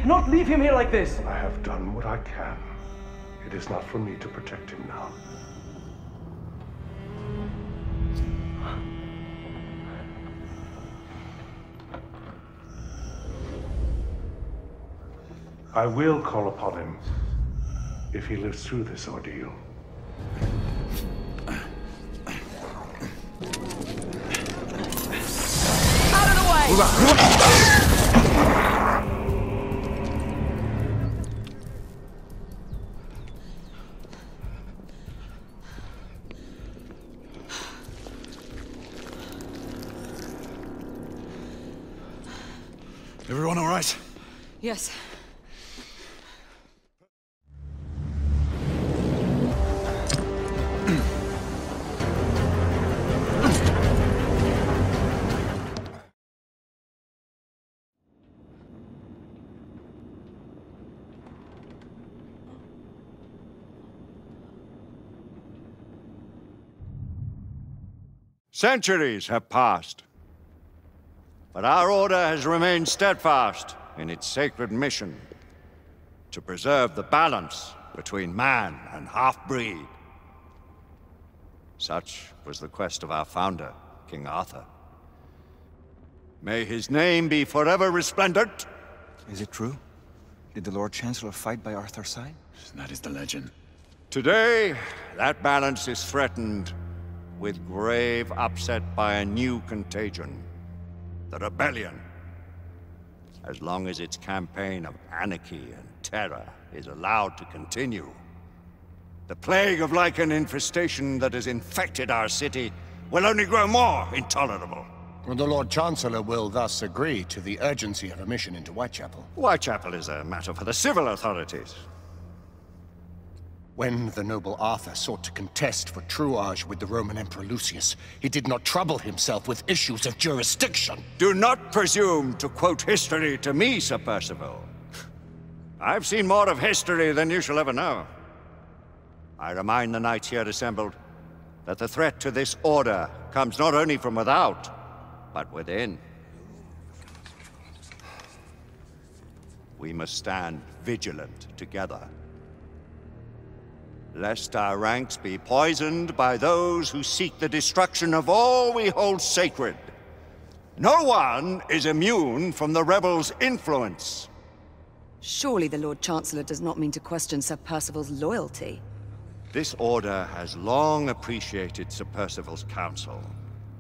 cannot leave him here like this. I have done what I can. It is not for me to protect him now. I will call upon him if he lives through this ordeal. Out of the way! Everyone all right? Yes. Centuries have passed, but our order has remained steadfast in its sacred mission to preserve the balance between man and half-breed. Such was the quest of our founder, King Arthur. May his name be forever resplendent. Is it true? Did the Lord Chancellor fight by Arthur's side? That is the legend. Today, that balance is threatened with grave upset by a new contagion, the rebellion. As long as its campaign of anarchy and terror is allowed to continue, the plague of Lycan infestation that has infected our city will only grow more intolerable. Well, the Lord Chancellor will thus agree to the urgency of a mission into Whitechapel. Whitechapel is a matter for the civil authorities. When the noble Arthur sought to contest for truage with the Roman Emperor Lucius, he did not trouble himself with issues of jurisdiction. Do not presume to quote history to me, Sir Percival. I've seen more of history than you shall ever know. I remind the knights here assembled that the threat to this order comes not only from without, but within. We must stand vigilant together, lest our ranks be poisoned by those who seek the destruction of all we hold sacred. No one is immune from the rebels' influence. Surely the Lord Chancellor does not mean to question Sir Percival's loyalty. This order has long appreciated Sir Percival's counsel,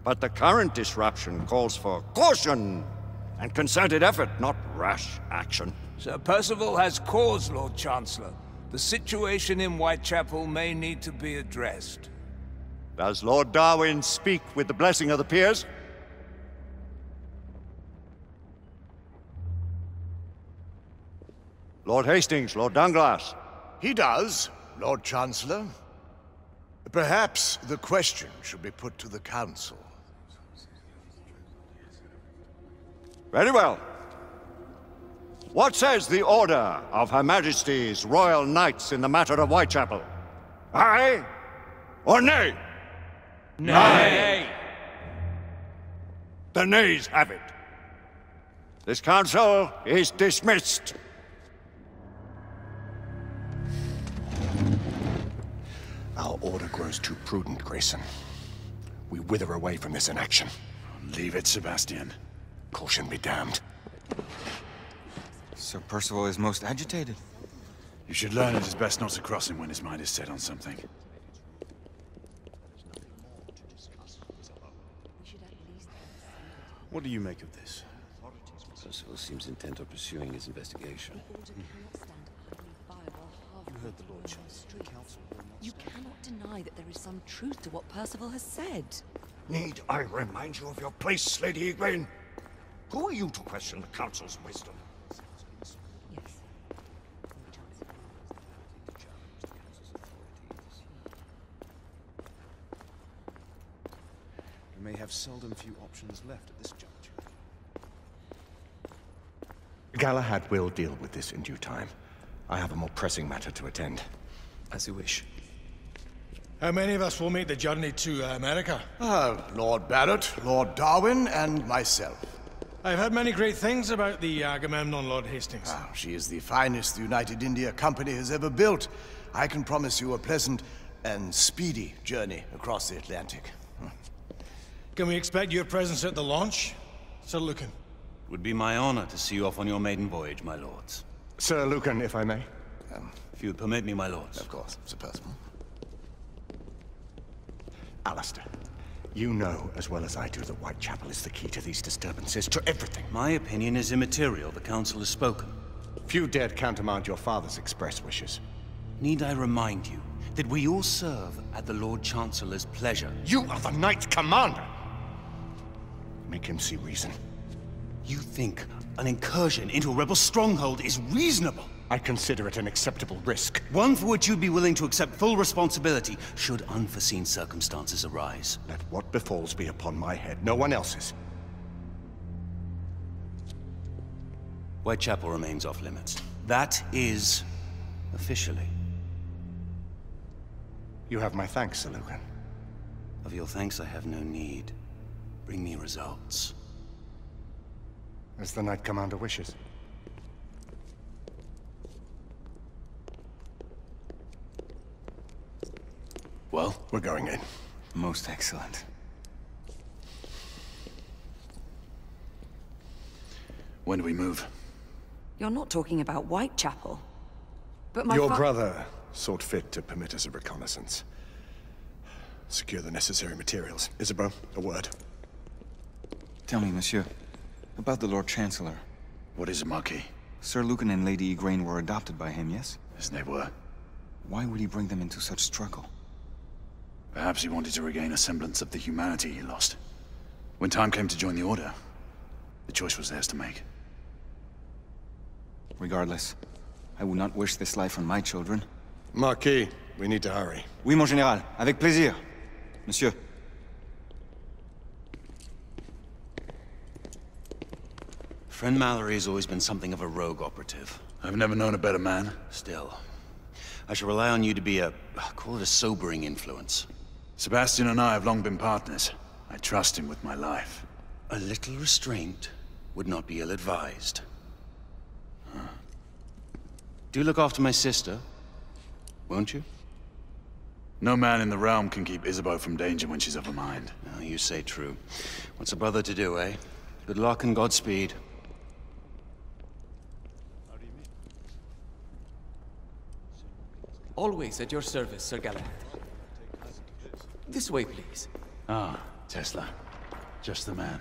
but the current disruption calls for caution and concerted effort, not rash action. Sir Percival has cause, Lord Chancellor. The situation in Whitechapel may need to be addressed. Does Lord Darwin speak with the blessing of the peers? Lord Hastings, Lord Dunglass. He does, Lord Chancellor. Perhaps the question should be put to the Council. Very well. What says the Order of Her Majesty's Royal Knights in the matter of Whitechapel? Aye or nay? Nay! The nays have it. This council is dismissed. Our order grows too prudent, Grayson. We wither away from this inaction. Leave it, Sebastian. Caution be damned. Sir Percival is most agitated. You should learn it is best not to cross him when his mind is set on something. What do you make of this? Percival seems intent on pursuing his investigation. You heard the Lord Chancellor. You cannot deny that there is some truth to what Percival has said. Need I remind you of your place, Lady Egwene? Who are you to question the Council's wisdom? Yes. We may have seldom few options left at this juncture. Galahad will deal with this in due time. I have a more pressing matter to attend. As you wish. How many of us will make the journey to America? Lord Barrett, Lord Darwin, and myself. I've heard many great things about the Agamemnon, Lord Hastings. Ah, she is the finest the United India Company has ever built. I can promise you a pleasant and speedy journey across the Atlantic. Can we expect your presence at the launch, Sir Lucan? It would be my honor to see you off on your maiden voyage, my lords. Sir Lucan, if I may. If you would permit me, my lords. Of course, Sir Percival. Alistair, you know as well as I do that Whitechapel is the key to these disturbances, to everything. My opinion is immaterial. The Council has spoken. Few dared countermand your father's express wishes. Need I remind you that we all serve at the Lord Chancellor's pleasure? You are the Knight Commander! Make him see reason. You think an incursion into a rebel stronghold is reasonable? I consider it an acceptable risk. One for which you'd be willing to accept full responsibility should unforeseen circumstances arise. Let what befalls be upon my head, no one else's. Whitechapel remains off limits. That is officially. You have my thanks, Sir Lucan. Of your thanks I have no need. Bring me results. As the Knight Commander wishes. Well, we're going in. Most excellent. When do we move? You're not talking about Whitechapel. But my Your brother sought fit to permit us a reconnaissance. Secure the necessary materials. Isabeau, a word. Tell me, monsieur, about the Lord Chancellor. What is it, Marquis? Sir Lucan and Lady Igraine were adopted by him, yes? Yes, they were. Why would he bring them into such struggle? Perhaps he wanted to regain a semblance of the humanity he lost. When time came to join the Order, the choice was theirs to make. Regardless, I would not wish this life on my children. Marquis, we need to hurry. Oui, mon général. Avec plaisir. Monsieur. Friend Mallory has always been something of a rogue operative. I've never known a better man. Still, I shall rely on you to be call it a sobering influence. Sebastian and I have long been partners. I trust him with my life. A little restraint would not be ill-advised. Do look after my sister, won't you? No man in the realm can keep Isabeau from danger when she's of a mind. Oh, you say true. What's a brother to do, eh? Good luck and Godspeed. Always at your service, Sir Galahad. This way, please. Ah, Tesla. Just the man.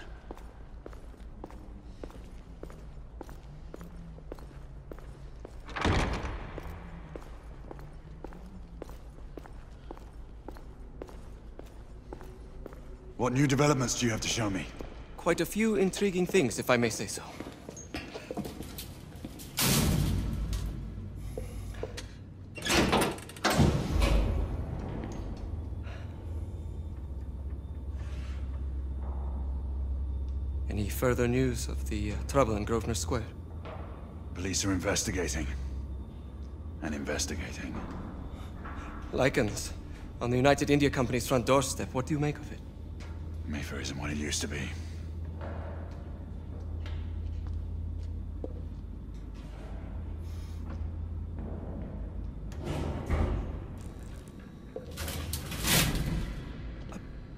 What new developments do you have to show me? Quite a few intriguing things, if I may say so. Any further news of the trouble in Grosvenor Square? Police are investigating. And investigating. Lycans, on the United India Company's front doorstep. What do you make of it? Mayfair isn't what it used to be.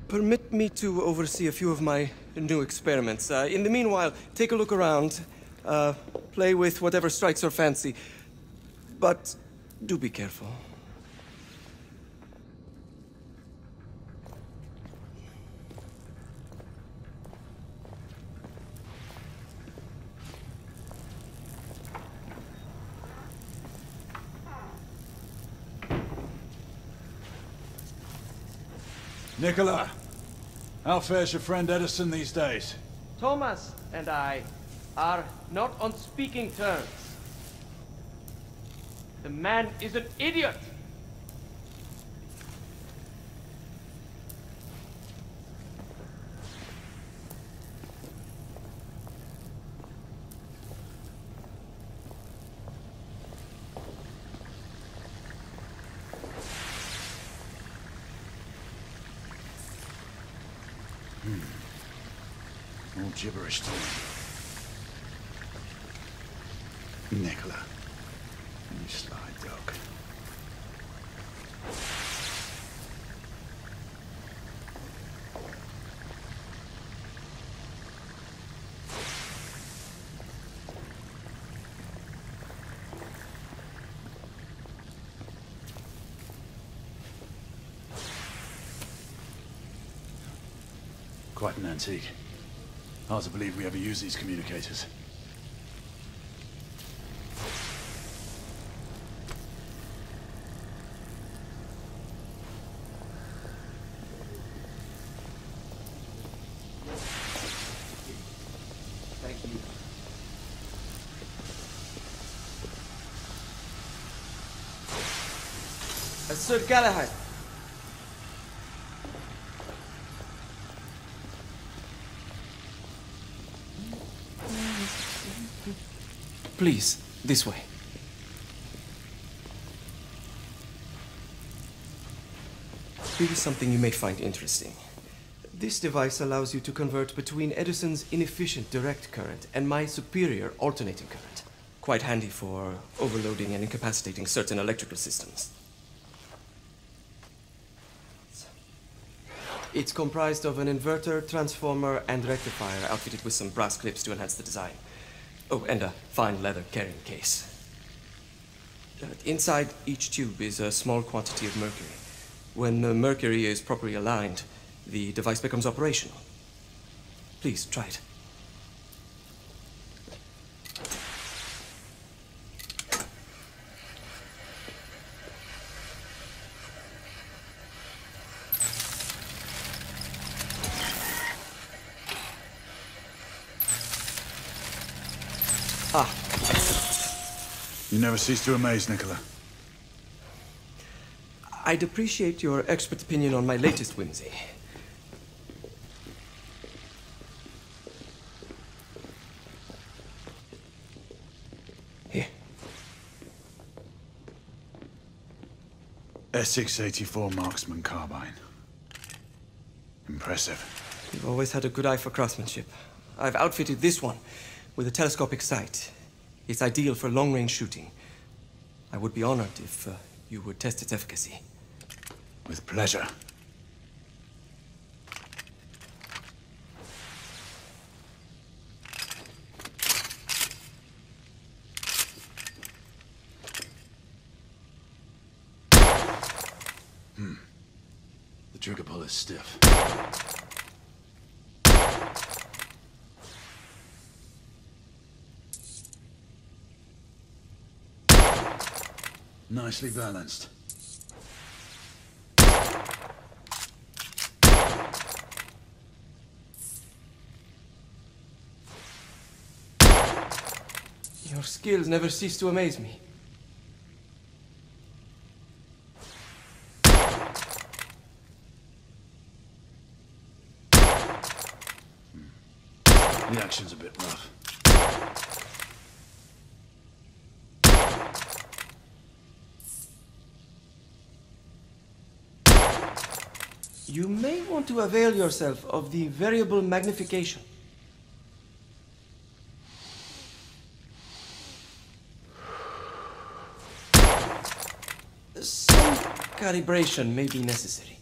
Permit me to oversee a few of my new experiments. In the meanwhile, take a look around. Play with whatever strikes your fancy. But do be careful. Nicola, how fares your friend Edison these days? Thomas and I are not on speaking terms. The man is an idiot! All gibberish to me. Nicola, you sly dog. Quite an antique. Hard to believe we ever use these communicators. Thank you. Sir Galahad. Please, this way. Here is something you may find interesting. This device allows you to convert between Edison's inefficient direct current and my superior alternating current. Quite handy for overloading and incapacitating certain electrical systems. It's comprised of an inverter, transformer, and rectifier outfitted with some brass clips to enhance the design. Oh, and a fine leather carrying case. Inside each tube is a small quantity of mercury. When the mercury is properly aligned, the device becomes operational. Please, try it. Ah. You never cease to amaze, Nicola. I'd appreciate your expert opinion on my latest whimsy. Here. S684 Marksman Carbine. Impressive. You've always had a good eye for craftsmanship. I've outfitted this one with a telescopic sight. It's ideal for long-range shooting. I would be honored if you would test its efficacy. With pleasure. The trigger pull is stiff. Nicely balanced. Your skills never cease to amaze me. The action's a bit rough. You may want to avail yourself of the variable magnification. Some calibration may be necessary.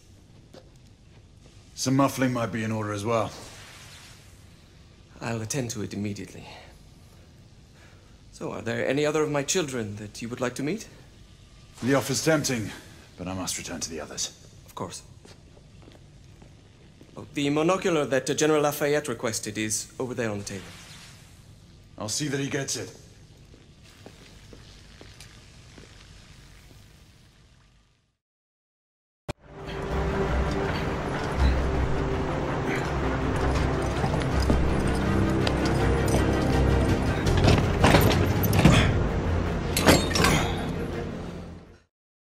Some muffling might be in order as well. I'll attend to it immediately. So, are there any other of my children that you would like to meet? The offer's tempting, but I must return to the others. Of course. Oh, the monocular that General Lafayette requested is over there on the table. I'll see that he gets it.